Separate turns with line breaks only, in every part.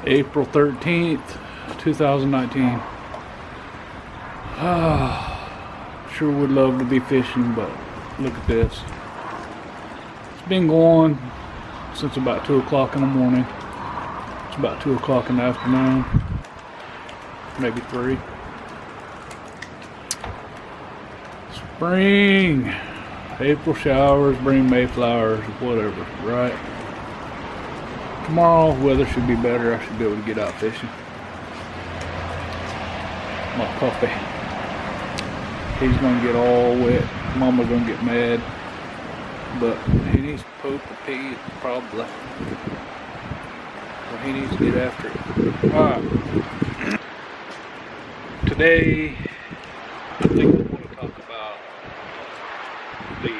April 13th, 2019. Sure would love to be fishing, but look at this. It's been going since about 2 o'clock in the morning. It's about 2 o'clock in the afternoon, maybe 3. Spring, April showers bring Mayflowers, whatever, right? Tomorrow, weather should be better. I should be able to get out fishing. My puppy, he's gonna get all wet. Mama gonna get mad, but he needs to poop or pee, probably. Well, he needs to get after it. Alright. Today, I think I want to talk about the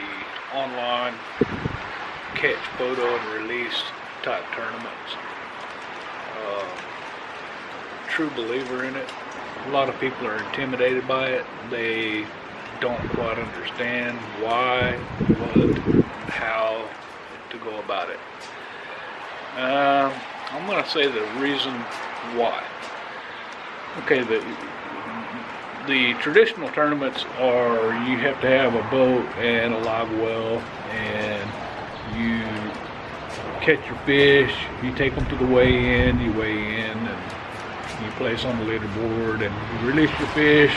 online catch, photo, and release type tournaments. True believer in it. A lot of people are intimidated by it. They don't quite understand why, what, how to go about it. I'm going to say the reason why. Okay, the traditional tournaments are you have to have a boat and a live well, and you catch your fish, you take them to the weigh-in, you weigh in, and you place on the leaderboard, and you release your fish.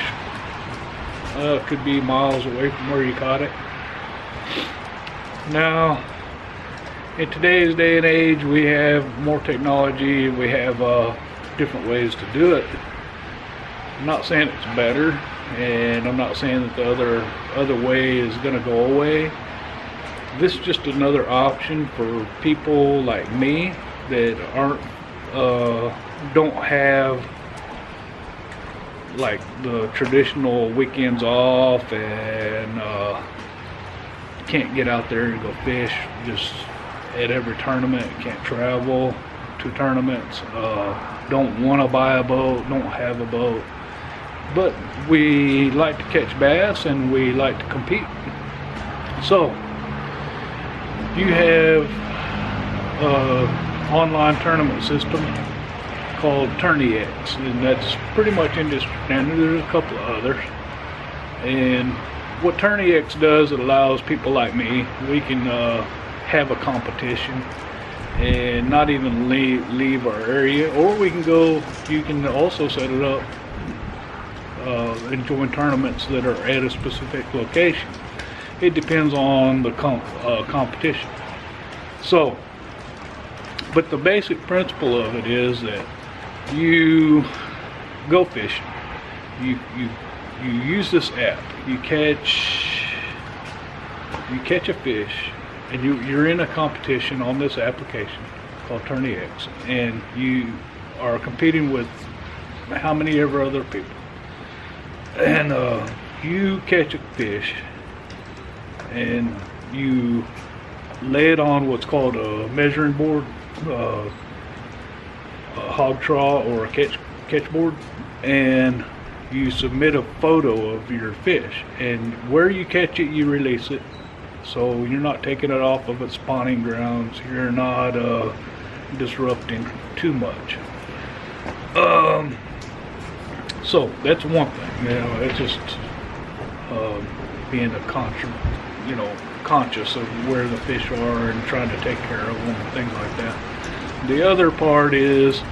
Could be miles away from where you caught it. Now, in today's day and age, we have more technology, we have different ways to do it. I'm not saying it's better, and I'm not saying that the other way is going to go away. This is just another option for people like me that don't have like the traditional weekends off and can't get out there and go fish just at every tournament, can't travel to tournaments, don't want to buy a boat, don't have a boat, but we like to catch bass and we like to compete. So you have an online tournament system called TourneyX, and that's pretty much industry standard. There's a couple of others, and what TourneyX does, it allows people like me, we can have a competition and not even leave our area, or we can go, you can also set it up and join tournaments that are at a specific location. It depends on the competition. So, but the basic principle of it is that you go fishing. You use this app. You catch a fish, and you're in a competition on this application called TourneyX, and you are competing with how many ever other people. And you catch a fish, and you lay it on what's called a measuring board, a hog trawl or a catch board, and you submit a photo of your fish, and where you catch it, you release it. So you're not taking it off of its spawning grounds, you're not disrupting too much. So that's one thing, it's just being conscious of where the fish are and trying to take care of them and things like that. The other part is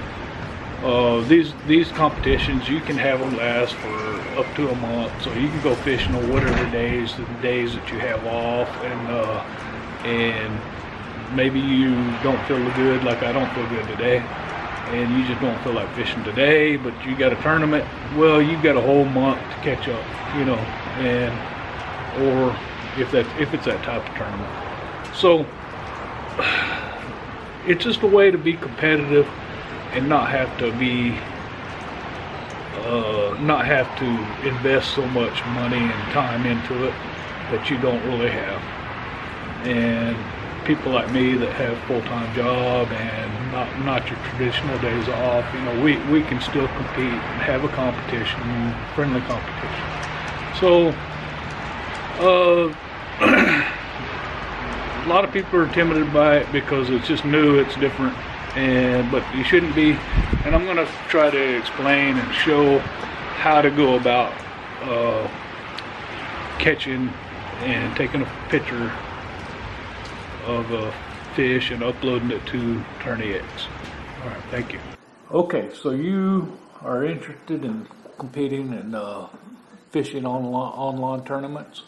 these competitions, you can have them last for up to a month, so you can go fishing on whatever days that you have off, and maybe you don't feel good, like I don't feel good today, and you just don't feel like fishing today, but you got a tournament. Well, you've got a whole month to catch up, and or if it's that type of tournament. So it's just a way to be competitive and not have to invest so much money and time into it that you don't really have. And people like me that have full-time job and not your traditional days off, we can still compete and have a competition, friendly competition. So a lot of people are intimidated by it because it's just new, it's different, but you shouldn't be. And I'm going to try to explain and show how to go about catching and taking a picture of a fish and uploading it to TourneyX. All right, thank you. Okay, so you are interested in competing in fishing online tournaments,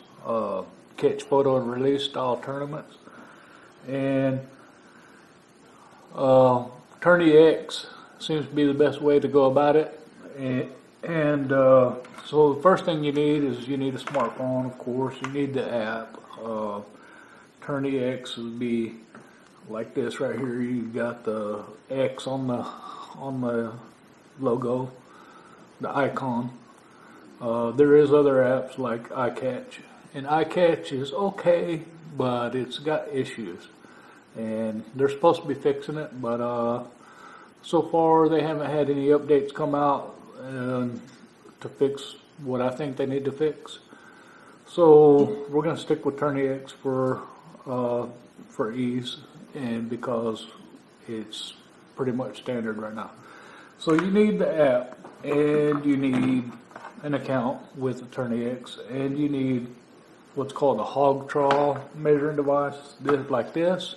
catch, photo, and release style tournaments, and TourneyX seems to be the best way to go about it. And so the first thing you need is you need a smartphone, of course. You need the app. TourneyX would be like this right here. You've got the X on the logo, the icon. There is other apps like iCatch, and iCatch is okay, but it's got issues, and they're supposed to be fixing it, but so far they haven't had any updates come out to fix what I think they need to fix. So we're going to stick with TourneyX for ease, and because it's pretty much standard right now. So you need the app, and you need an account with the TourneyX, and you need what's called a hog trawl measuring device, like this,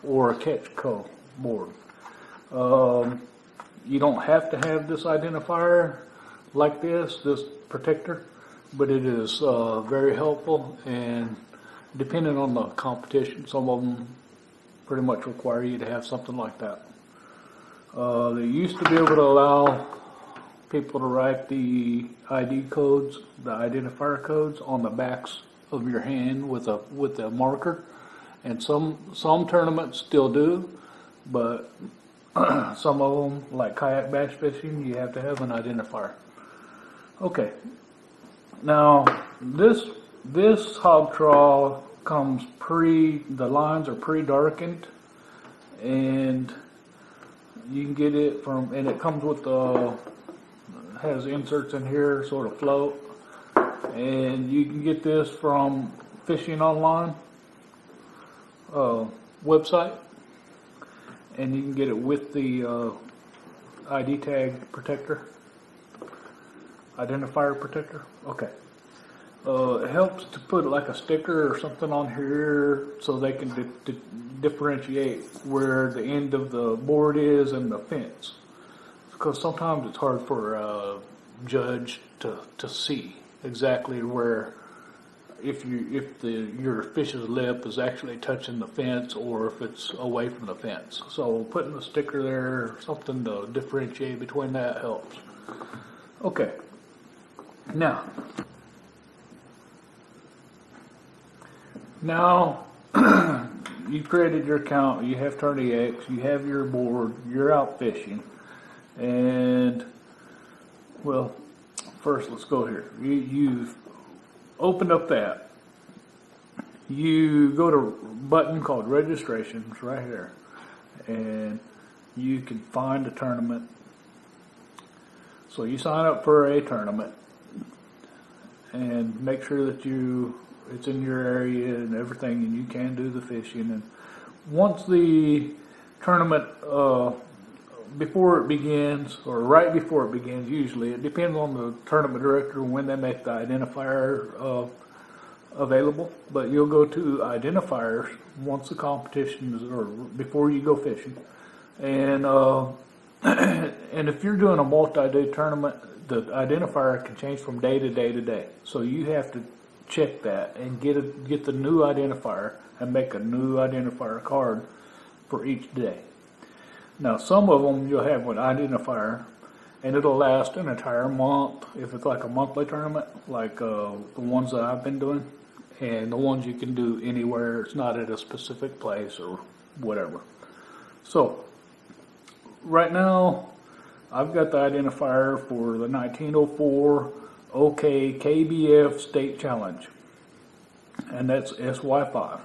or a Catch Co board. You don't have to have this identifier like this protector, but it is very helpful, and depending on the competition, some of them pretty much require you to have something like that. They used to be able to allow people to write the ID codes, the identifier codes, on the backs of your hand with a marker, and some tournaments still do, but some of them, like kayak bass fishing, you have to have an identifier. Okay, now this hog trawl comes the lines are pre-darkened, and you can get it from, and it comes with has inserts in here, sort of float, and you can get this from Fishing Online website, and you can get it with the ID tag protector, identifier protector. Okay. It helps to put like a sticker or something on here so they can differentiate where the end of the board is and the fence, because sometimes it's hard for a judge to see exactly where, if your fish's lip is actually touching the fence or if it's away from the fence. So putting a sticker there or something to differentiate between that helps. Okay, now you've created your account, you have TourneyX, you have your board, you're out fishing, and well, first let's go here. You've opened up the app. You go to a button called registrations right here, and you can find a tournament. So you sign up for a tournament and make sure that it's in your area and everything, and you can do the fishing. And once the tournament, before it begins, or right before it begins, usually it depends on the tournament director when they make the identifier available, but you'll go to identifiers once the competition is, or before you go fishing, and and if you're doing a multi-day tournament, the identifier can change from day to day to day, so you have to check that and get the new identifier and make a new identifier card for each day. Now some of them you'll have an identifier and it'll last an entire month if it's like a monthly tournament, like the ones that I've been doing, and the ones you can do anywhere, it's not at a specific place or whatever. So right now I've got the identifier for the 1904 OK KBF State Challenge, and that's SY5,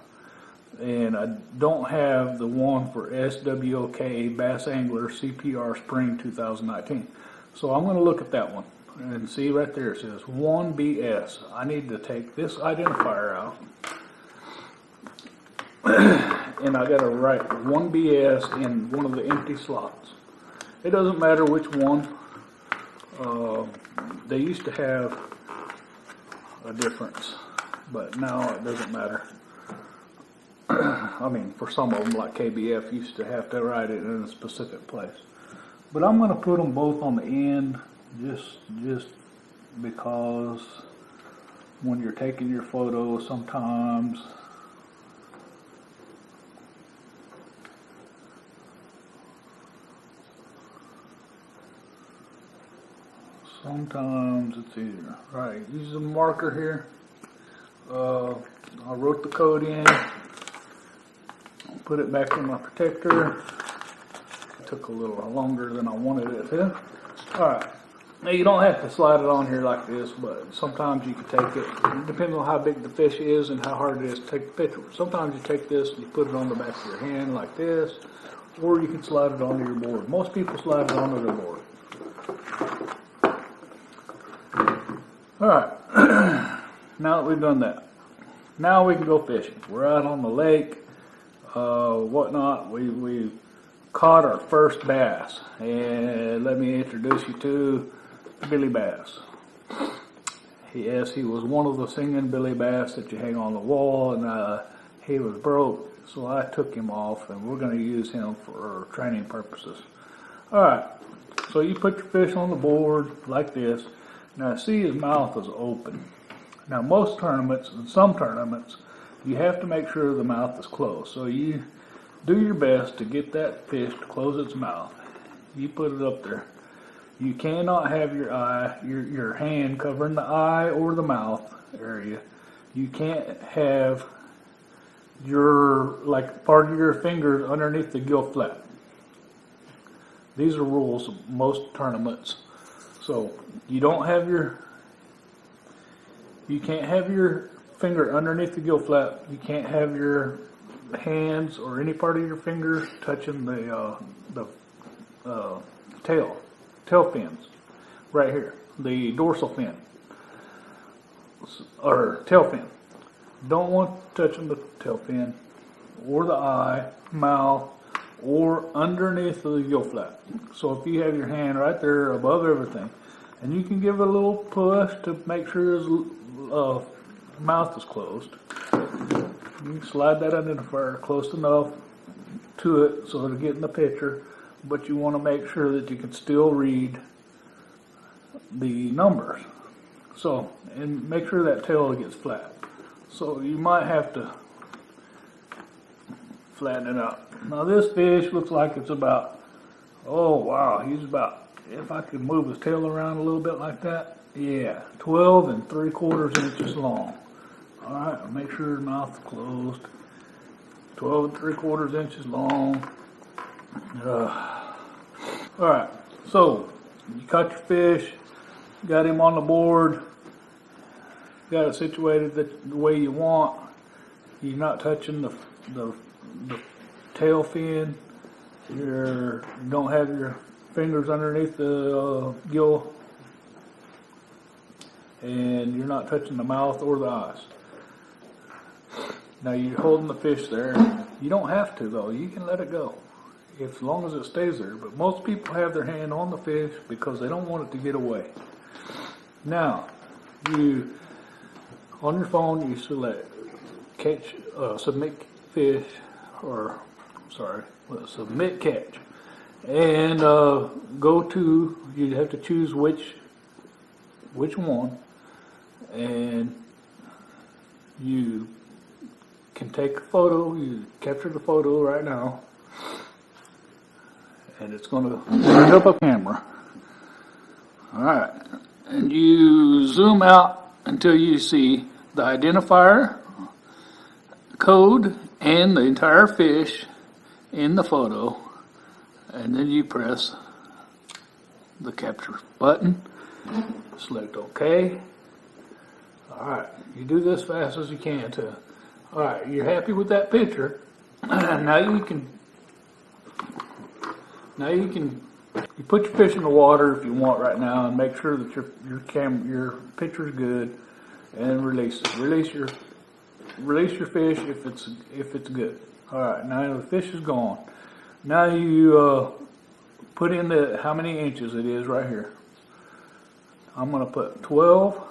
and I don't have the one for SWOK Bass Angler CPR Spring 2019. So I'm going to look at that one and see right there it says 1BS. I need to take this identifier out and I got to write 1 BS in one of the empty slots. It doesn't matter which one. They used to have a difference, but now it doesn't matter. I mean, for some of them, like KBF, used to have to write it in a specific place. But I'm going to put them both on the end, just because when you're taking your photo, sometimes it's easier. Right, use a marker here. I wrote the code in, put it back in my protector. It took a little longer than I wanted it to. Alright, now you don't have to slide it on here like this, but sometimes you can take it. It depends on how big the fish is and how hard it is to take the picture. Sometimes you take this and you put it on the back of your hand like this, or you can slide it onto your board. Most people slide it onto their board. Alright, now that we've done that, now we can go fishing. We're out on the lake, whatnot. We caught our first bass, and let me introduce you to Billy Bass. Yes, he was one of the singing Billy Bass that you hang on the wall, and he was broke, so I took him off, and we're going to use him for training purposes. Alright, so you put your fish on the board like this. Now see, his mouth is open. Now most tournaments, and some tournaments, you have to make sure the mouth is closed. So you do your best to get that fish to close its mouth. You put it up there. You cannot have your hand covering the eye or the mouth area. You can't have part of your fingers underneath the gill flap. These are rules of most tournaments. So you can't have your finger underneath the gill flap. You can't have your hands or any part of your fingers touching the tail fins right here, the dorsal fin or tail fin. Don't want touching the tail fin or the eye, mouth, or underneath the gill flap. So if you have your hand right there above everything, and you can give it a little push to make sure his mouth is closed. You can slide that identifier close enough to it so it'll get in the picture, but you want to make sure that you can still read the numbers. So, and make sure that tail gets flat. So you might have to flatten it out. Now this fish looks like it's about, oh wow, he's about, if I could move his tail around a little bit like that, yeah, 12 3/4 inches long. Alright, make sure his mouth is closed. 12 3/4 inches long. Alright, so you caught your fish, got him on the board, got it situated the way you want. You're not touching the tail fin. You don't have your fingers underneath the gill, and you're not touching the mouth or the eyes. Now you're holding the fish there. You don't have to though. You can let it go as long as it stays there. But most people have their hand on the fish because they don't want it to get away. Now, you on your phone you select catch, submit fish, or submit catch, and go to. You have to choose which one, and you can take a photo. You capture the photo right now, and it's going to bring up a camera. Alright, and you zoom out until you see the identifier, code, and the entire fish in the photo, and then you press the capture button, select OK. Alright, you do this fast as you can too. Alright, you're happy with that picture. Now you put your fish in the water if you want right now, and make sure that your picture is good, and release it. Release your fish if it's good. Alright, now the fish is gone. Now you put in how many inches it is right here. I'm going to put 12,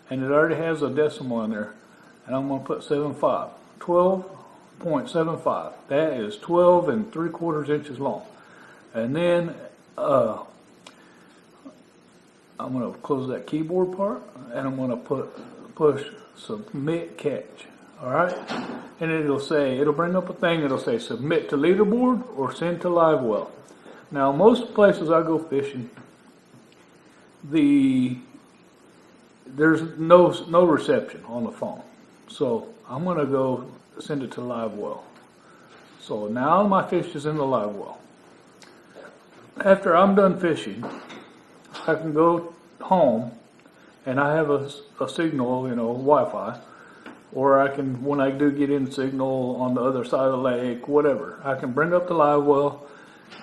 and it already has a decimal in there. And I'm going to put 7.5. 12.75. That is 12 and 3/4 inches long. And then I'm going to close that keyboard part, and I'm going to push submit catch. Alright? And it'll bring up a thing that'll say submit to leaderboard or send to live well. Now, most places I go fishing, there's no reception on the phone. So I'm going to go send it to live well. So now my fish is in the live well. After I'm done fishing, I can go home, and I have a signal, Wi-Fi, or I can, when I do get in signal on the other side of the lake, whatever, I can bring up the live well,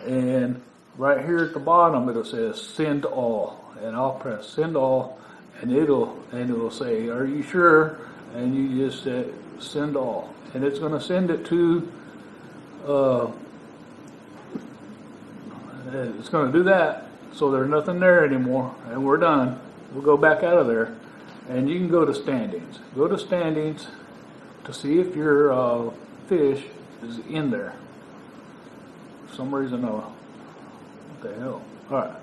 and right here at the bottom it says send all, and I'll press send all, and it'll say, are you sure? And you just say send all, and it's going to send it to it's going to do that, so there's nothing there anymore, and we're done. We'll go back out of there, and you can go to standings. Go to standings to see if your fish is in there. For some reason, what the hell? Alright.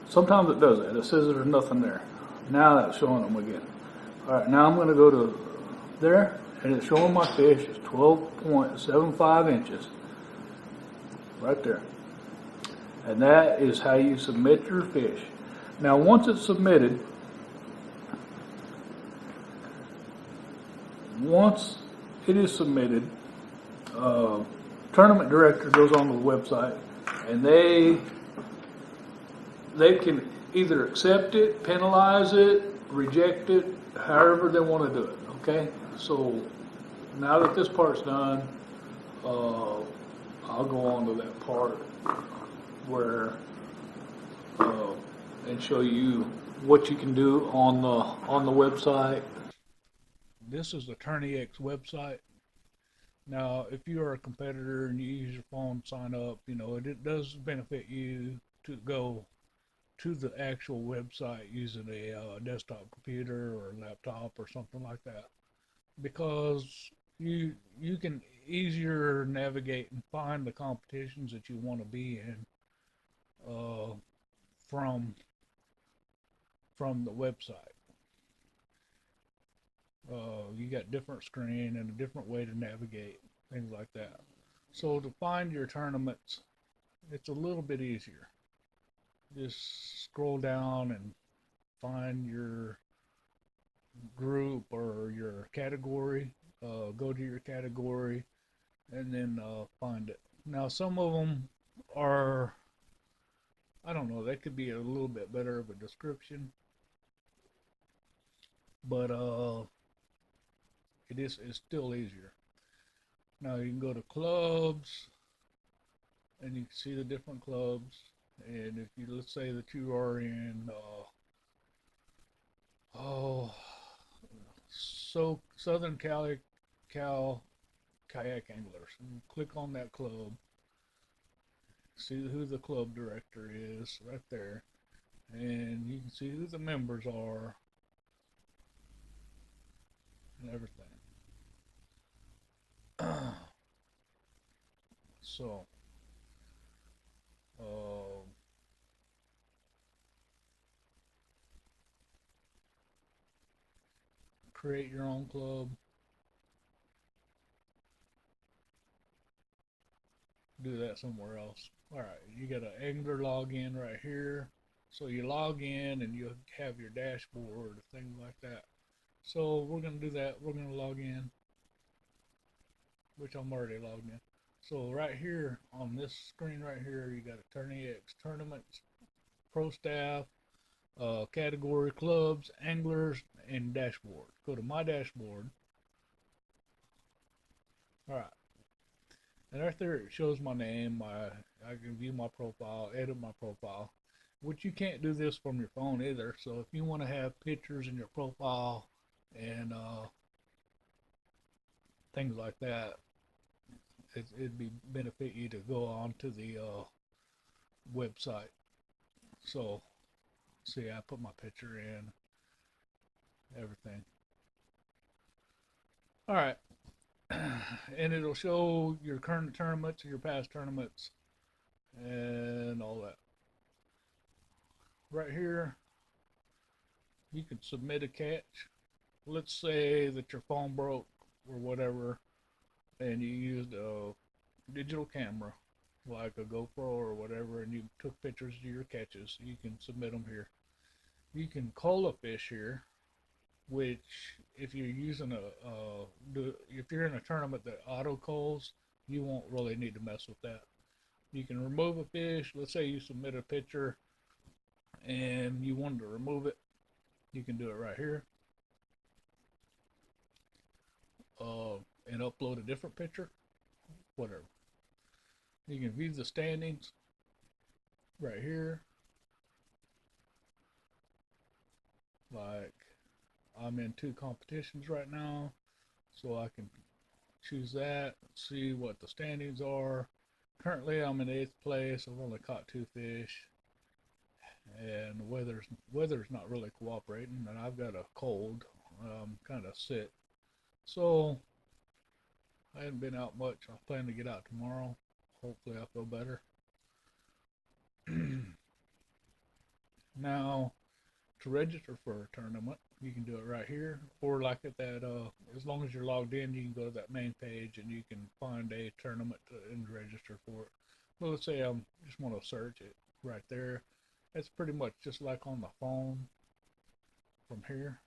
Sometimes it does that. It says there's nothing there. Now that's showing them again. Alright, now I'm going to go to there, and it's showing my fish is 12.75 inches. Right there. And that is how you submit your fish. Now, once it's submitted, tournament director goes on the website, and they can either accept it, penalize it, reject it, however they want to do it. Okay, so now that this part's done, I'll go on to that part where and show you what you can do on the website. This is the TourneyX website. Now, if you are a competitor and you use your phone to sign up, it does benefit you to go to the actual website using a desktop computer or laptop or something like that, because you can easier navigate and find the competitions that you want to be in from the website. You got different screen and a different way to navigate, things like that. So to find your tournaments, it's a little bit easier. Just scroll down and find your group or your category. Go to your category and then find it. Now, some of them are, I don't know, they could be a little bit better of a description, but it's still easier. Now you can go to clubs, and you can see the different clubs. And if you, let's say that you are in Southern Cal Kayak Anglers, and click on that club. See who the club director is right there, and you can see who the members are and everything. So create your own club. Do that somewhere else. Alright, you got an angler login right here. So you log in and you have your dashboard, things like that. So we're going to do that. We're going to log in, which I'm already logged in. So right here on this screen right here, you got a TourneyX tournaments, pro staff, category, clubs, anglers, and dashboard. Go to my dashboard. Alright. And right there it shows my name. I can view my profile, edit my profile, which you can't do this from your phone either. So if you want to have pictures in your profile and things like that, it'd be benefit you to go on to the website. So, see, I put my picture in, everything. All right, and it'll show your current tournaments and your past tournaments and all that. Right here, you can submit a catch. Let's say that your phone broke or whatever, and you used a digital camera, like a GoPro or whatever, and you took pictures of your catches. You can submit them here. You can call a fish here, which if you're using if you're in a tournament that auto calls, you won't really need to mess with that. You can remove a fish. Let's say you submit a picture and you wanted to remove it. You can do it right here, and upload a different picture, whatever. You can view the standings right here. Like, I'm in 2 competitions right now, so I can choose that, see what the standings are. Currently, I'm in 8th place. I've only caught 2 fish, and the weather's not really cooperating, and I've got a cold. I'm kind of sick, so I haven't been out much. I plan to get out tomorrow. Hopefully, I feel better. Now, to register for a tournament, you can do it right here, or like at that. As long as you're logged in, you can go to that main page and you can find a tournament and register for it. Well, let's say I just want to search it right there. It's pretty much just like on the phone from here,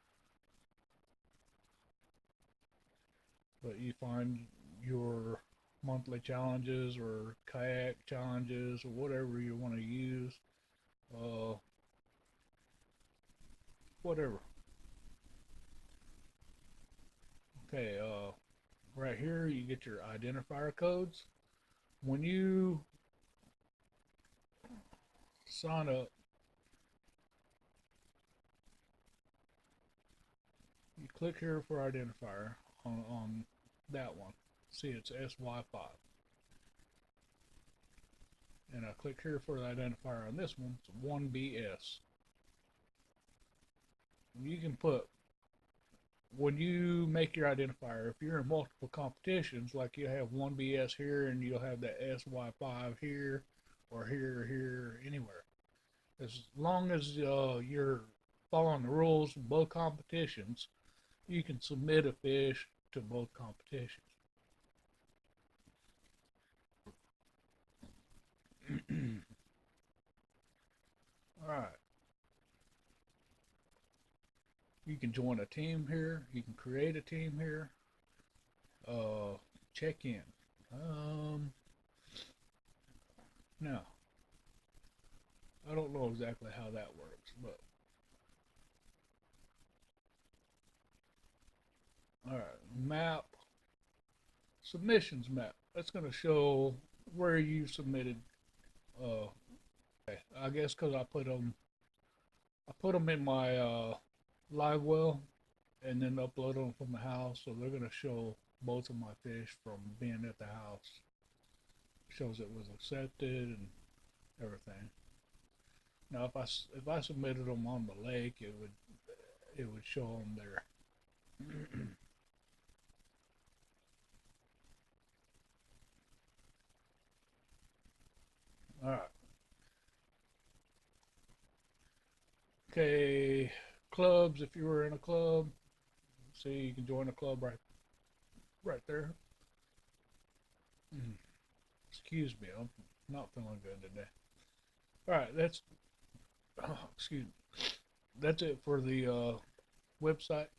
but you find your monthly challenges or kayak challenges or whatever you want to use. Uh, Whatever. Okay, right here you get your identifier codes. When you sign up, you click here for identifier on that one. See, it's SY5. And I click here for the identifier on this one. It's 1BS. You can put, when you make your identifier, if you're in multiple competitions, like you have 1BS here and you'll have that SY5 here or here, anywhere. As long as you're following the rules of both competitions, you can submit a fish to both competitions. All right. You can join a team here. You can create a team here. Check in. Now, I don't know exactly how that works, but all right. Map, submissions map. That's going to show where you submitted. Okay. I guess because I put them in my live well, and then upload them from the house, so they're going to show both of my fish from being at the house. Shows it was accepted and everything. Now, if I submitted them on the lake, it would show them there. All right. Okay, clubs. If you were in a club, see, you can join a club right there. Excuse me, I'm not feeling good today. All right, excuse me. That's it for the website.